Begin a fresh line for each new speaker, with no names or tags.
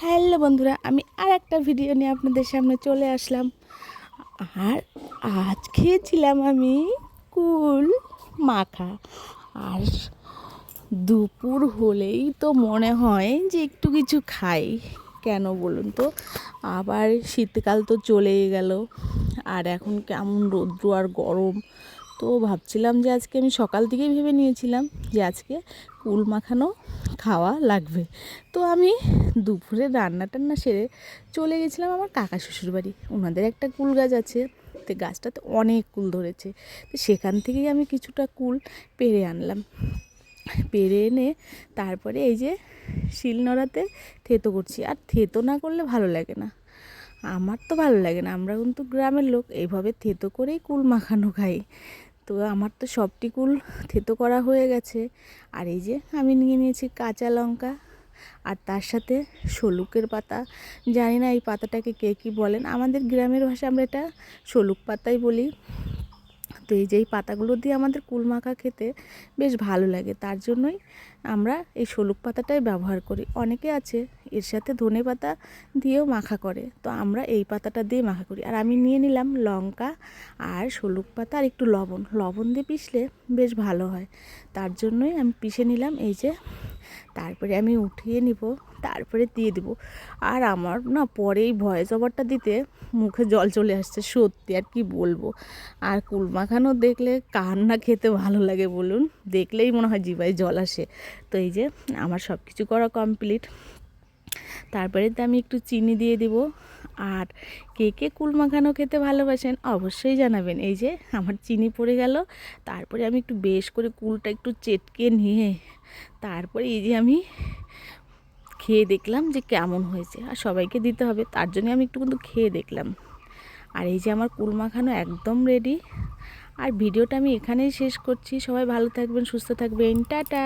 Hello বন্ধুরা, আমি আর একটা ভিডিও নিয়ে আপনাদের সামনে চলে আসলাম। আর আজ খেয়েছিলাম আমি কুল মাখা। আর দুপুর হলেই তো মনে হয় যে একটু কিছু খাই। কেন বলুন তো, আবার শীতকাল তো চলেই গেল। আর এখন কেমন রৌদ্র আর গরম। তো ভাবছিলাম যে আজকে আমি সকাল থেকেই ভেবে নিয়েছিলাম যে আজকে কুল মাখানো খাওয়া লাগবে। তো আমি দুপুরে রান্না টান্না সেরে চলে গেছিলাম আমার কাকা শ্বশুর বাড়ি। ওনাদের একটা কুল গাছ আছে, তো গাছটাতে অনেক কুল ধরেছে। তো সেখান থেকেই আমি কিছুটা কুল পেড়ে আনলাম। পেড়ে এনে তারপরে এই যে শিলনোড়াতে থেতো করছি। আর থেতো না করলে ভালো লাগে না, আমার তো ভালো লাগে না। আমরা কিন্তু গ্রামের লোক, এইভাবে থেতো করেই কুল মাখানো খাই। তো আমার তো সবটি কুল থেতো করা হয়ে গেছে। আর এই যে আমি নিয়ে নিয়েছি কাঁচা লঙ্কা, আর তার সাথে শলুকের পাতা। জানি না এই পাতাটাকে কে কী বলেন, আমাদের গ্রামের ভাষায় আমরা এটা শলুক পাতাই বলি। তো এই যে এই পাতাগুলো দিয়ে আমাদের কুল মাখা খেতে বেশ ভালো লাগে, তার জন্যই আমরা এই শলুক পাতাটাই ব্যবহার করি। অনেকে আছে এর সাথে ধনে পাতা দিয়েও মাখা করে, তো আমরা এই পাতাটা দিয়ে মাখা করি। আর আমি নিয়ে নিলাম লঙ্কা আর শলুক পাতা আর একটু লবণ। লবণ দিয়ে পিষলে বেশ ভালো হয়, তার জন্যই আমি পিষে নিলাম। এই যে তারপরে আমি উঠিয়ে নিব, তারপরে দিয়ে দেব। আর আমার না পরে এই ভয়েস ওভারটা দিতে মুখে জল চলে আসছে, সত্যি আর কি বলবো। আর কুল মাখানো দেখলে কার না খেতে ভালো লাগে বলুন, দেখলেই মনে হয় জিভায় জল আসে। তো এই যে আমার সব কিছু করা কমপ্লিট। তারপরে তো আমি একটু চিনি দিয়ে দিব। আর কে কে কুল মাখানো খেতে ভালোবাসেন অবশ্যই জানাবেন। এই যে আমার চিনি পড়ে গেল, তারপরে আমি একটু বেশ করে কুলটা একটু চেটকে নিয়ে তারপরে এই যে আমি খেয়ে দেখলাম যে কেমন হয়েছে। আর সবাইকে দিতে হবে, তার জন্য আমি একটু কিন্তু খেয়ে দেখলাম। আর এই যে আমার কুল মাখানো একদম রেডি। আর ভিডিওটা আমি এখানেই শেষ করছি। সবাই ভালো থাকবেন, সুস্থ থাকবেন, টাটা।